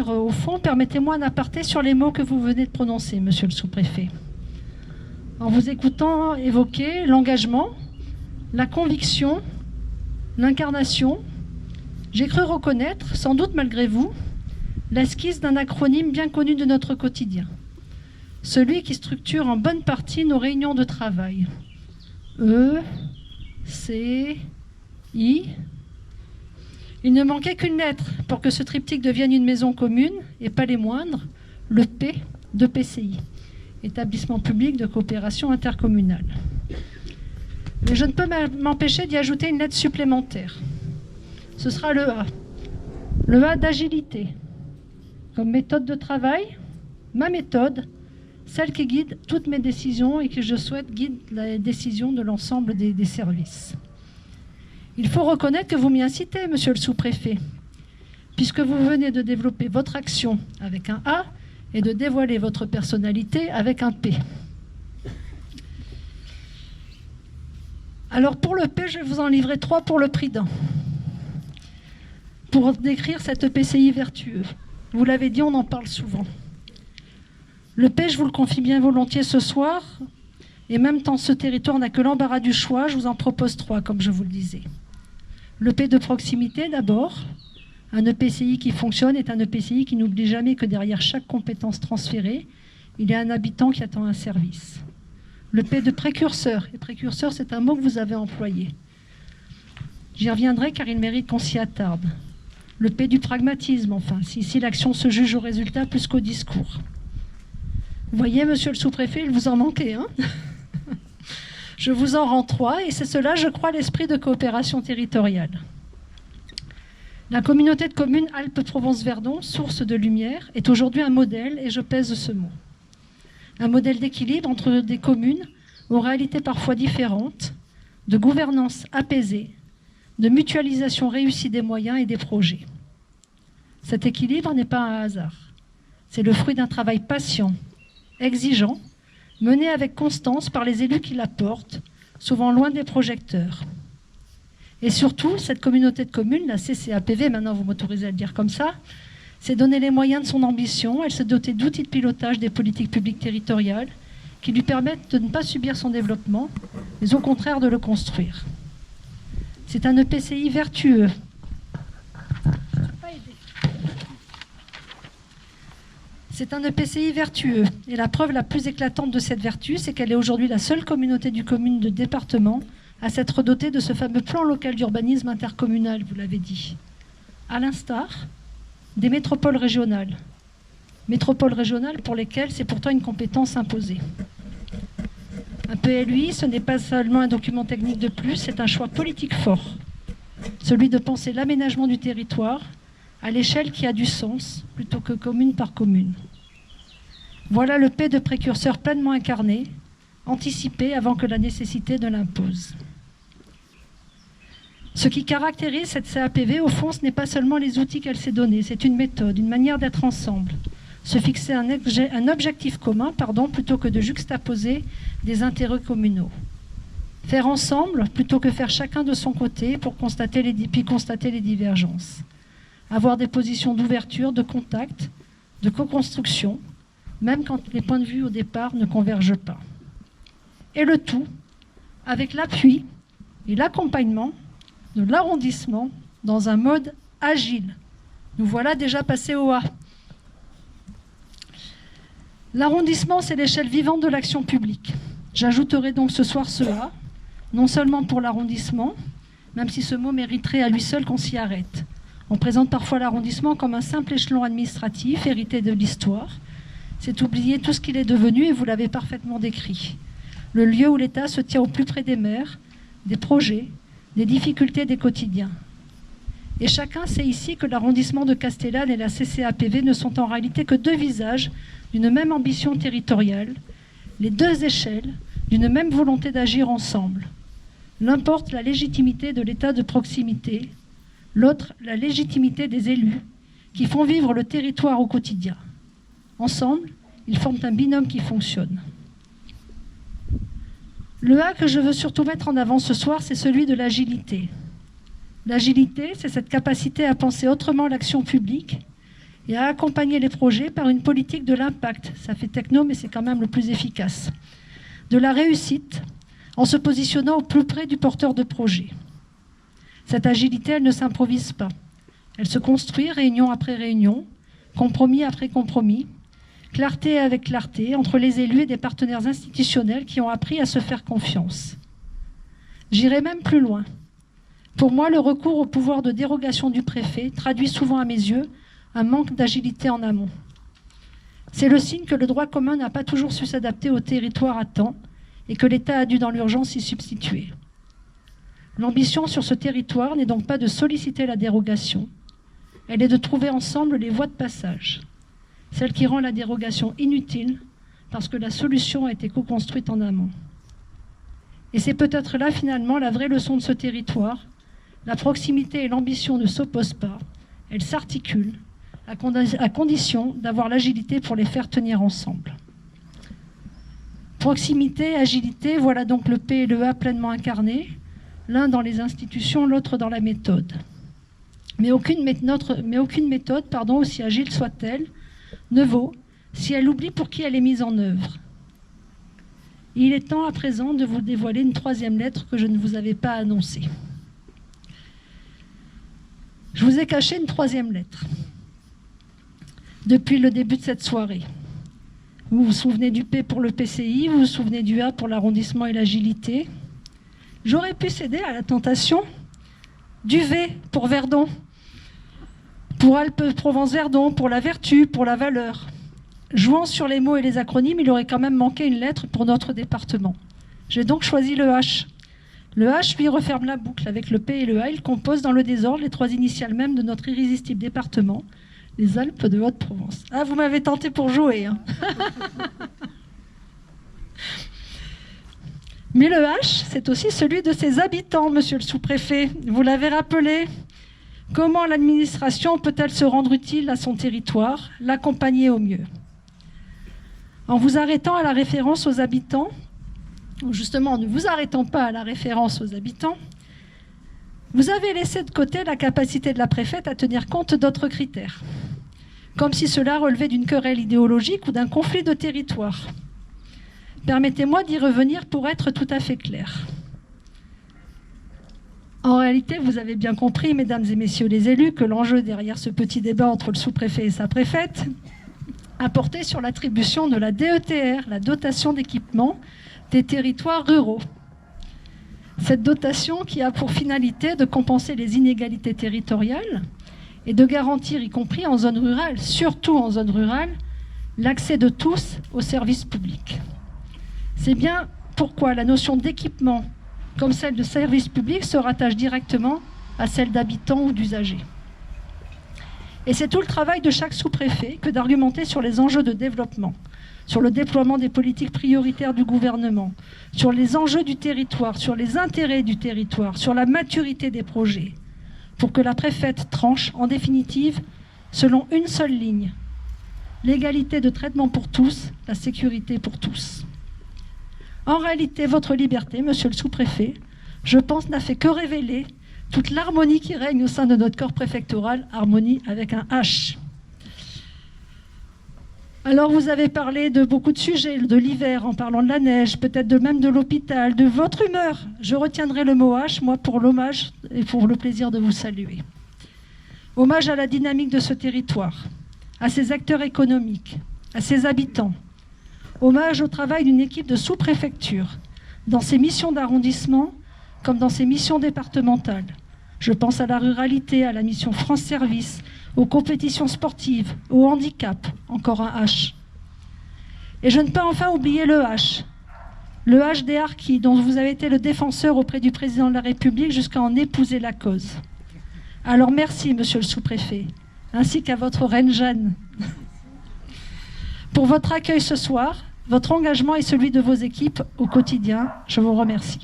revenir au fond, permettez-moi un aparté sur les mots que vous venez de prononcer, monsieur le sous-préfet. En vous écoutant évoquer l'engagement, la conviction, l'incarnation, j'ai cru reconnaître, sans doute malgré vous, l'esquisse d'un acronyme bien connu de notre quotidien, celui qui structure en bonne partie nos réunions de travail. E, C, I. Il ne manquait qu'une lettre pour que ce triptyque devienne une maison commune, et pas les moindres, le P de PCI, Établissement public de coopération intercommunale. Mais je ne peux m'empêcher d'y ajouter une lettre supplémentaire. Ce sera le A. Le A d'agilité. Comme méthode de travail, ma méthode, celle qui guide toutes mes décisions et que je souhaite guide la décision de l'ensemble des services. Il faut reconnaître que vous m'y incitez, monsieur le sous-préfet, puisque vous venez de développer votre action avec un A et de dévoiler votre personnalité avec un P. Alors pour le P, je vais vous en livrer 3 pour le prix d'un. Pour décrire cette EPCI vertueux. Vous l'avez dit, on en parle souvent. Le P, je vous le confie bien volontiers ce soir, et même tant ce territoire n'a que l'embarras du choix, je vous en propose 3, comme je vous le disais. Le P de proximité, d'abord. Un EPCI qui fonctionne est un EPCI qui n'oublie jamais que derrière chaque compétence transférée, il y a un habitant qui attend un service. Le P de précurseur, et précurseur, c'est un mot que vous avez employé. J'y reviendrai car il mérite qu'on s'y attarde. Le P du pragmatisme, enfin, si l'action se juge au résultat plus qu'au discours. Vous voyez, monsieur le sous-préfet, il vous en manquait, hein? Je vous en rends 3, et c'est cela, je crois, l'esprit de coopération territoriale. La communauté de communes Alpes-Provence-Verdon, source de lumière, est aujourd'hui un modèle, et je pèse ce mot. Un modèle d'équilibre entre des communes aux réalités parfois différentes, de gouvernance apaisée, de mutualisation réussie des moyens et des projets. Cet équilibre n'est pas un hasard. C'est le fruit d'un travail patient, exigeant, mené avec constance par les élus qui la portent, souvent loin des projecteurs. Et surtout, cette communauté de communes, la CCAPV, maintenant vous m'autorisez à le dire comme ça, s'est donné les moyens de son ambition. Elle s'est dotée d'outils de pilotage des politiques publiques territoriales qui lui permettent de ne pas subir son développement, mais au contraire de le construire. C'est un EPCI vertueux. C'est un EPCI vertueux. Et la preuve la plus éclatante de cette vertu, c'est qu'elle est aujourd'hui la seule communauté de communes de département à s'être dotée de ce fameux plan local d'urbanisme intercommunal, vous l'avez dit. À l'instar des métropoles régionales. Métropoles régionales pour lesquelles c'est pourtant une compétence imposée. Un PLUI, ce n'est pas seulement un document technique de plus, c'est un choix politique fort. Celui de penser l'aménagement du territoire à l'échelle qui a du sens, plutôt que commune par commune. Voilà le P de précurseur pleinement incarné, anticipé avant que la nécessité ne l'impose. Ce qui caractérise cette CAPV, au fond, ce n'est pas seulement les outils qu'elle s'est donnés, c'est une méthode, une manière d'être ensemble. Se fixer un objectif commun, plutôt que de juxtaposer des intérêts communaux. Faire ensemble, plutôt que faire chacun de son côté pour constater les divergences. Avoir des positions d'ouverture, de contact, de co-construction, même quand les points de vue au départ ne convergent pas. Et le tout avec l'appui et l'accompagnement de l'arrondissement dans un mode agile. Nous voilà déjà passés au A. L'arrondissement, c'est l'échelle vivante de l'action publique. J'ajouterai donc ce soir ce A, non seulement pour l'arrondissement, même si ce mot mériterait à lui seul qu'on s'y arrête. On présente parfois l'arrondissement comme un simple échelon administratif hérité de l'histoire. C'est oublier tout ce qu'il est devenu et vous l'avez parfaitement décrit. Le lieu où l'État se tient au plus près des maires, des projets, des difficultés des quotidiens. Et chacun sait ici que l'arrondissement de Castellane et la CCAPV ne sont en réalité que deux visages d'une même ambition territoriale, les deux échelles d'une même volonté d'agir ensemble. L'un porte la légitimité de l'État de proximité, l'autre la légitimité des élus qui font vivre le territoire au quotidien. Ensemble, ils forment un binôme qui fonctionne. Le A que je veux surtout mettre en avant ce soir, c'est celui de l'agilité. L'agilité, c'est cette capacité à penser autrement l'action publique et à accompagner les projets par une politique de l'impact. Ça fait techno, mais c'est quand même le plus efficace. De la réussite, en se positionnant au plus près du porteur de projet. Cette agilité, elle ne s'improvise pas. Elle se construit réunion après réunion, compromis après compromis, clarté avec clarté, entre les élus et des partenaires institutionnels qui ont appris à se faire confiance. J'irai même plus loin. Pour moi, le recours au pouvoir de dérogation du préfet traduit souvent à mes yeux un manque d'agilité en amont. C'est le signe que le droit commun n'a pas toujours su s'adapter au territoire à temps et que l'État a dû dans l'urgence y substituer. L'ambition sur ce territoire n'est donc pas de solliciter la dérogation, elle est de trouver ensemble les voies de passage, celle qui rend la dérogation inutile parce que la solution a été co-construite en amont. Et c'est peut-être là finalement la vraie leçon de ce territoire. La proximité et l'ambition ne s'opposent pas, elles s'articulent, à condition d'avoir l'agilité pour les faire tenir ensemble. Proximité, agilité, voilà donc le P et le A pleinement incarnés, l'un dans les institutions, l'autre dans la méthode. Mais aucune méthode, aussi agile soit-elle, ne vaut si elle oublie pour qui elle est mise en œuvre. Il est temps à présent de vous dévoiler une troisième lettre que je ne vous avais pas annoncée. Je vous ai caché une troisième lettre depuis le début de cette soirée. Vous vous souvenez du P pour le PCI, vous vous souvenez du A pour l'arrondissement et l'agilité. J'aurais pu céder à la tentation du V pour Verdon, pour Alpes-Provence-Verdon, pour la vertu, pour la valeur. Jouant sur les mots et les acronymes, il aurait quand même manqué une lettre pour notre département. J'ai donc choisi le H. Le H, lui, referme la boucle. Avec le P et le A, il compose dans le désordre les trois initiales mêmes de notre irrésistible département, les Alpes de Haute-Provence. Ah, vous m'avez tenté pour jouer, hein. Mais le H, c'est aussi celui de ses habitants, monsieur le sous-préfet. Vous l'avez rappelé. Comment l'administration peut-elle se rendre utile à son territoire, l'accompagner au mieux? En vous arrêtant à la référence aux habitants, ou justement en ne vous arrêtant pas à la référence aux habitants, vous avez laissé de côté la capacité de la préfète à tenir compte d'autres critères, comme si cela relevait d'une querelle idéologique ou d'un conflit de territoire. Permettez-moi d'y revenir pour être tout à fait clair. En réalité, vous avez bien compris, mesdames et messieurs les élus, que l'enjeu derrière ce petit débat entre le sous-préfet et sa préfète a porté sur l'attribution de la DETR, la dotation d'équipement des territoires ruraux. Cette dotation qui a pour finalité de compenser les inégalités territoriales et de garantir, y compris en zone rurale, surtout en zone rurale, l'accès de tous aux services publics. C'est bien pourquoi la notion d'équipement, comme celle de service public, se rattache directement à celle d'habitants ou d'usagers. Et c'est tout le travail de chaque sous-préfet que d'argumenter sur les enjeux de développement, sur le déploiement des politiques prioritaires du gouvernement, sur les enjeux du territoire, sur les intérêts du territoire, sur la maturité des projets, pour que la préfète tranche, en définitive, selon une seule ligne: l'égalité de traitement pour tous, la sécurité pour tous. En réalité, votre liberté, monsieur le sous-préfet, je pense, n'a fait que révéler toute l'harmonie qui règne au sein de notre corps préfectoral, harmonie avec un H. Alors vous avez parlé de beaucoup de sujets, de l'hiver en parlant de la neige, peut-être même de l'hôpital, de votre humeur. Je retiendrai le mot H, moi, pour l'hommage et pour le plaisir de vous saluer. Hommage à la dynamique de ce territoire, à ses acteurs économiques, à ses habitants. Hommage au travail d'une équipe de sous-préfecture, dans ses missions d'arrondissement comme dans ses missions départementales. Je pense à la ruralité, à la mission France Service, aux compétitions sportives, au handicap, encore un H. Et je ne peux enfin oublier le H des harkis, dont vous avez été le défenseur auprès du président de la République jusqu'à en épouser la cause. Alors merci, monsieur le sous-préfet, ainsi qu'à votre reine Jeanne, pour votre accueil ce soir, votre engagement et celui de vos équipes au quotidien. Je vous remercie.